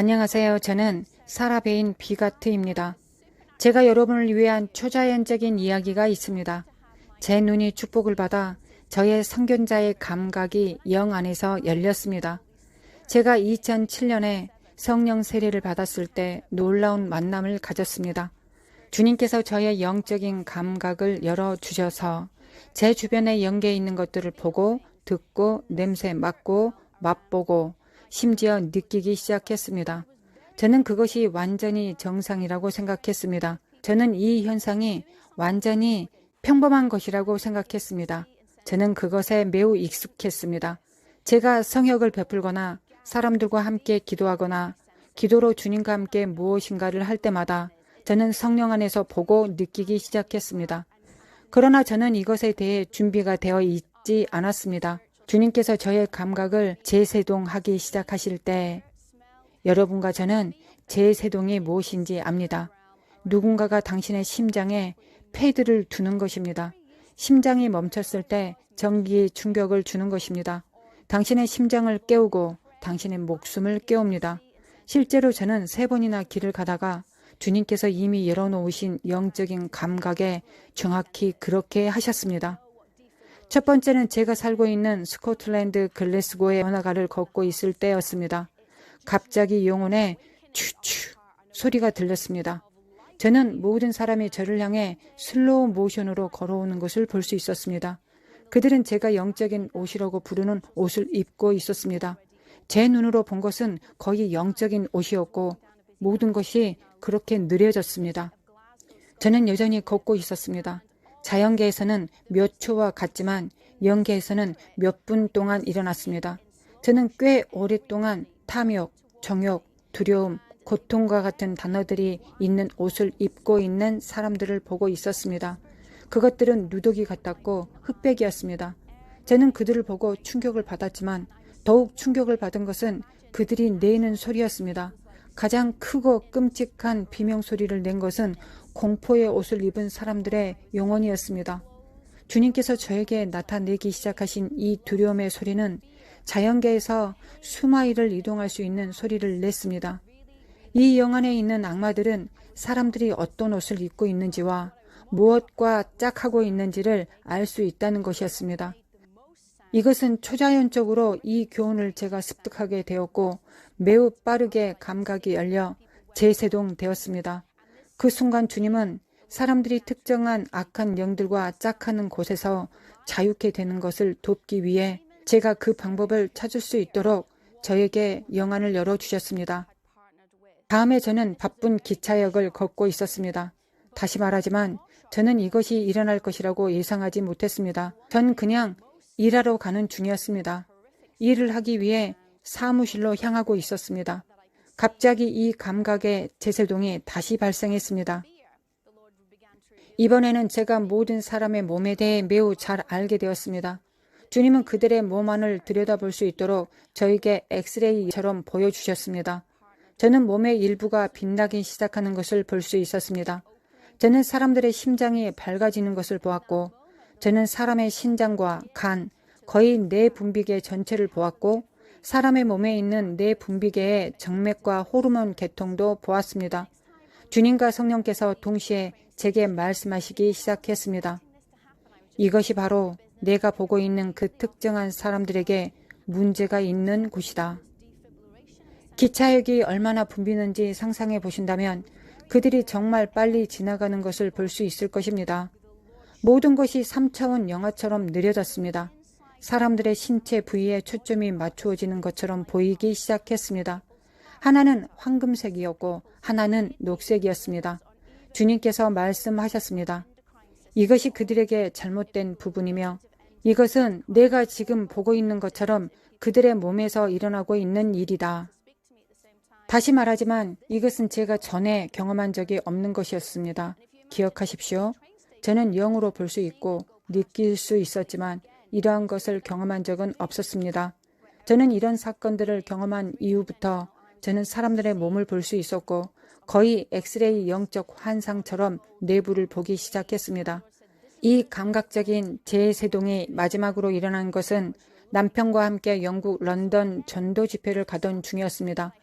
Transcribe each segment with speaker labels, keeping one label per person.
Speaker 1: 안녕하세요. 저는 사라베인 비가트입니다. 제가 여러분을 위한 초자연적인 이야기가 있습니다. 제 눈이 축복을 받아 저의 성견자의 감각이 영 안에서 열렸습니다. 제가 2007년에 성령 세례를 받았을 때 놀라운 만남을 가졌습니다. 주님께서 저의 영적인 감각을 열어주셔서 제 주변에 연계해 있는 것들을 보고 듣고 냄새 맡고 맛보고 심지어 느끼기 시작했습니다. 저는 그것이 완전히 정상이라고 생각했습니다. 저는 이 현상이 완전히 평범한 것이라고 생각했습니다. 저는 그것에 매우 익숙했습니다. 제가 성역을 베풀거나 사람들과 함께 기도하거나 기도로 주님과 함께 무엇인가를 할 때마다 저는 성령 안에서 보고 느끼기 시작했습니다. 그러나 저는 이것에 대해 준비가 되어 있지 않았습니다. 주님께서 저의 감각을 재세동하기 시작하실 때 여러분과 저는 재세동이 무엇인지 압니다. 누군가가 당신의 심장에 패드를 두는 것입니다. 심장이 멈췄을 때 전기 충격을 주는 것입니다. 당신의 심장을 깨우고 당신의 목숨을 깨웁니다. 실제로 저는 3번이나 길을 가다가 주님께서 이미 열어놓으신 영적인 감각에 정확히 그렇게 하셨습니다. 첫 번째는 제가 살고 있는 스코틀랜드 글래스고의 번화가를 걷고 있을 때였습니다. 갑자기 영혼의 추추 소리가 들렸습니다. 저는 모든 사람이 저를 향해 슬로우 모션으로 걸어오는 것을 볼 수 있었습니다. 그들은 제가 영적인 옷이라고 부르는 옷을 입고 있었습니다. 제 눈으로 본 것은 거의 영적인 옷이었고 모든 것이 그렇게 느려졌습니다. 저는 여전히 걷고 있었습니다. 자연계에서는 몇 초와 같지만 영계에서는 몇 분 동안 일어났습니다. 저는 꽤 오랫동안 탐욕, 정욕, 두려움, 고통과 같은 단어들이 있는 옷을 입고 있는 사람들을 보고 있었습니다. 그것들은 누더기 같았고 흑백이었습니다. 저는 그들을 보고 충격을 받았지만 더욱 충격을 받은 것은 그들이 내는 소리였습니다. 가장 크고 끔찍한 비명소리를 낸 것은 공포의 옷을 입은 사람들의 영혼이었습니다. 주님께서 저에게 나타내기 시작하신 이 두려움의 소리는 자연계에서 수마일을 이동할 수 있는 소리를 냈습니다. 이 영 안에 있는 악마들은 사람들이 어떤 옷을 입고 있는지와 무엇과 짝하고 있는지를 알 수 있다는 것이었습니다. 이것은 초자연적으로 이 교훈을 제가 습득하게 되었고 매우 빠르게 감각이 열려 재세동되었습니다. 그 순간 주님은 사람들이 특정한 악한 영들과 짝하는 곳에서 자유케 되는 것을 돕기 위해 제가 그 방법을 찾을 수 있도록 저에게 영안을 열어주셨습니다. 다음에 저는 바쁜 기차역을 걷고 있었습니다. 다시 말하지만 저는 이것이 일어날 것이라고 예상하지 못했습니다. 전 그냥 일하러 가는 중이었습니다. 일을 하기 위해 사무실로 향하고 있었습니다. 갑자기 이 감각의 재세동이 다시 발생했습니다. 이번에는 제가 모든 사람의 몸에 대해 매우 잘 알게 되었습니다. 주님은 그들의 몸 안을 들여다볼 수 있도록 저에게 엑스레이처럼 보여주셨습니다. 저는 몸의 일부가 빛나기 시작하는 것을 볼 수 있었습니다. 저는 사람들의 심장이 밝아지는 것을 보았고 저는 사람의 신장과 간, 거의 뇌 분비계 전체를 보았고 사람의 몸에 있는 뇌 분비계의 정맥과 호르몬 계통도 보았습니다. 주님과 성령께서 동시에 제게 말씀하시기 시작했습니다. 이것이 바로 내가 보고 있는 그 특정한 사람들에게 문제가 있는 곳이다. 기차역이 얼마나 붐비는지 상상해 보신다면 그들이 정말 빨리 지나가는 것을 볼 수 있을 것입니다. 모든 것이 3차원 영화처럼 느려졌습니다. 사람들의 신체 부위에 초점이 맞추어지는 것처럼 보이기 시작했습니다. 하나는 황금색이었고 하나는 녹색이었습니다. 주님께서 말씀하셨습니다. 이것이 그들에게 잘못된 부분이며 이것은 내가 지금 보고 있는 것처럼 그들의 몸에서 일어나고 있는 일이다. 다시 말하지만 이것은 제가 전에 경험한 적이 없는 것이었습니다. 기억하십시오. 저는 영으로 볼 수 있고 느낄 수 있었지만 이러한 것을 경험한 적은 없었습니다. 저는 이런 사건들을 경험한 이후부터 저는 사람들의 몸을 볼 수 있었고 거의 엑스레이 영적 환상처럼 내부를 보기 시작했습니다. 이 감각적인 재세동이 마지막으로 일어난 것은 남편과 함께 영국 런던 전도 집회를 가던 중이었습니다.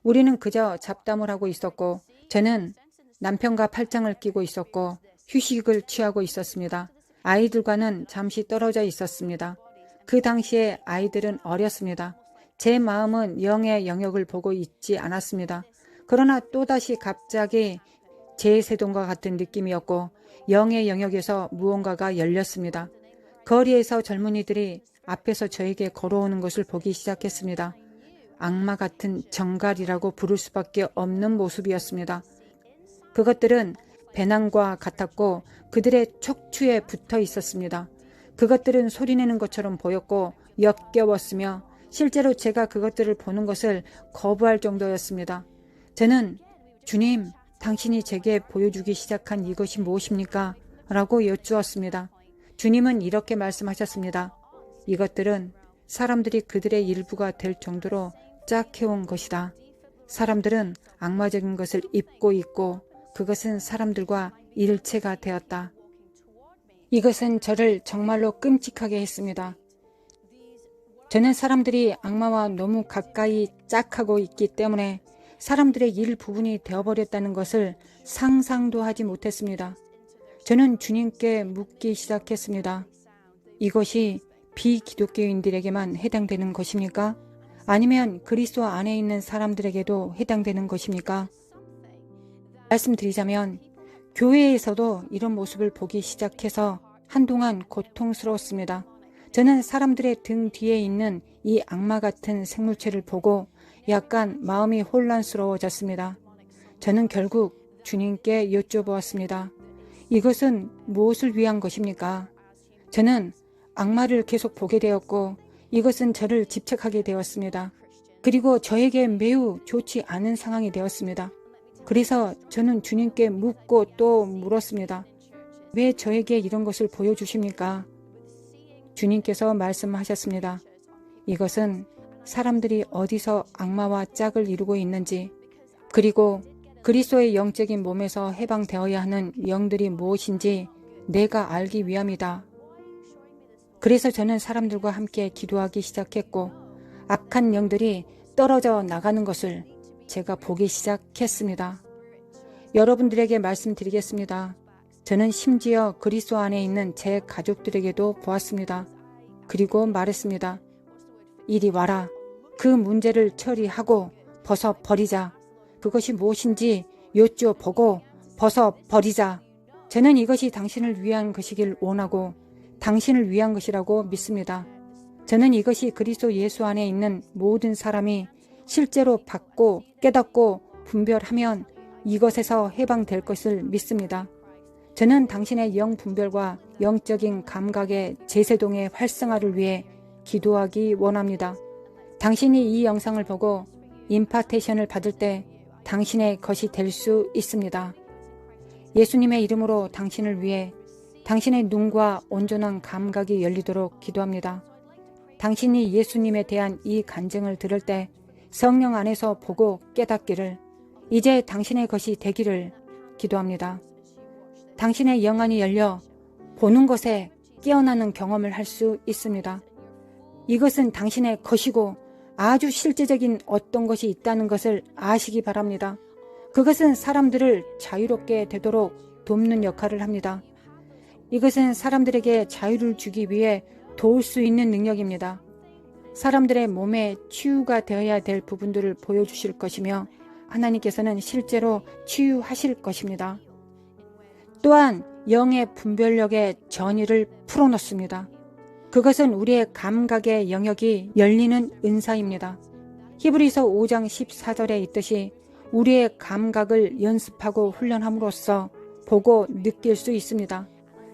Speaker 1: 우리는 그저 잡담을 하고 있었고 저는 남편과 팔짱을 끼고 있었고 휴식을 취하고 있었습니다. 아이들과는 잠시 떨어져 있었습니다. 그 당시에 아이들은 어렸습니다. 제 마음은 영의 영역을 보고 있지 않았습니다. 그러나 또다시 갑자기 제세동과 같은 느낌이었고 영의 영역에서 무언가가 열렸습니다. 거리에서 젊은이들이 앞에서 저에게 걸어오는 것을 보기 시작했습니다. 악마 같은 정갈이라고 부를 수밖에 없는 모습이었습니다. 그것들은 배낭과 같았고 그들의 척추에 붙어 있었습니다. 그것들은 소리내는 것처럼 보였고 역겨웠으며 실제로 제가 그것들을 보는 것을 거부할 정도였습니다. 저는 주님, 당신이 제게 보여주기 시작한 이것이 무엇입니까? 라고 여쭈었습니다. 주님은 이렇게 말씀하셨습니다. 이것들은 사람들이 그들의 일부가 될 정도로 짝해온 것이다. 사람들은 악마적인 것을 입고 있고 그것은 사람들과 일체가 되었다. 이것은 저를 정말로 끔찍하게 했습니다. 저는 사람들이 악마와 너무 가까이 짝하고 있기 때문에 사람들의 일부분이 되어버렸다는 것을 상상도 하지 못했습니다. 저는 주님께 묻기 시작했습니다. 이것이 비기독교인들에게만 해당되는 것입니까? 아니면 그리스도 안에 있는 사람들에게도 해당되는 것입니까? 말씀드리자면 교회에서도 이런 모습을 보기 시작해서 한동안 고통스러웠습니다. 저는 사람들의 등 뒤에 있는 이 악마 같은 생물체를 보고 약간 마음이 혼란스러워졌습니다. 저는 결국 주님께 여쭤보았습니다. 이것은 무엇을 위한 것입니까? 저는 악마를 계속 보게 되었고 이것은 저를 집착하게 되었습니다. 그리고 저에게 매우 좋지 않은 상황이 되었습니다. 그래서 저는 주님께 묻고 또 물었습니다. 왜 저에게 이런 것을 보여주십니까? 주님께서 말씀하셨습니다. 이것은 사람들이 어디서 악마와 짝을 이루고 있는지 그리고 그리스도의 영적인 몸에서 해방되어야 하는 영들이 무엇인지 내가 알기 위함이다. 그래서 저는 사람들과 함께 기도하기 시작했고 악한 영들이 떨어져 나가는 것을 제가 보기 시작했습니다. 여러분들에게 말씀드리겠습니다. 저는 심지어 그리스도 안에 있는 제 가족들에게도 보았습니다. 그리고 말했습니다. 이리 와라. 그 문제를 처리하고 벗어버리자. 그것이 무엇인지 여쭈어보고 벗어버리자. 저는 이것이 당신을 위한 것이길 원하고 당신을 위한 것이라고 믿습니다. 저는 이것이 그리스도 예수 안에 있는 모든 사람이 실제로 받고 깨닫고 분별하면 이것에서 해방될 것을 믿습니다. 저는 당신의 영 분별과 영적인 감각의 제세동의 활성화를 위해 기도하기 원합니다. 당신이 이 영상을 보고 임파테이션을 받을 때 당신의 것이 될 수 있습니다. 예수님의 이름으로 당신을 위해 당신의 눈과 온전한 감각이 열리도록 기도합니다. 당신이 예수님에 대한 이 간증을 들을 때 성령 안에서 보고 깨닫기를 이제 당신의 것이 되기를 기도합니다. 당신의 영안이 열려 보는 것에 깨어나는 경험을 할 수 있습니다. 이것은 당신의 것이고 아주 실제적인 어떤 것이 있다는 것을 아시기 바랍니다. 그것은 사람들을 자유롭게 되도록 돕는 역할을 합니다. 이것은 사람들에게 자유를 주기 위해 도울 수 있는 능력입니다. 사람들의 몸에 치유가 되어야 될 부분들을 보여주실 것이며 하나님께서는 실제로 치유하실 것입니다. 또한 영의 분별력의 전의를 풀어놓습니다. 그것은 우리의 감각의 영역이 열리는 은사입니다. 히브리서 5장 14절에 있듯이 우리의 감각을 연습하고 훈련함으로써 보고 느낄 수 있습니다.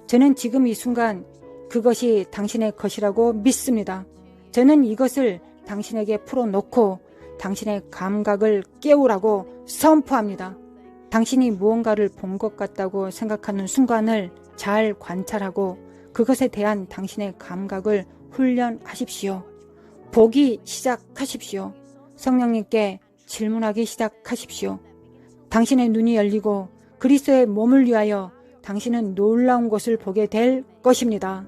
Speaker 1: 저는 지금 이 순간 그것이 당신의 것이라고 믿습니다. 저는 이것을 당신에게 풀어놓고 당신의 감각을 깨우라고 선포합니다. 당신이 무언가를 본 것 같다고 생각하는 순간을 잘 관찰하고 그것에 대한 당신의 감각을 훈련하십시오. 보기 시작하십시오. 성령님께 질문하기 시작하십시오. 당신의 눈이 열리고 그리스도의 몸을 위하여 당신은 놀라운 것을 보게 될 것입니다.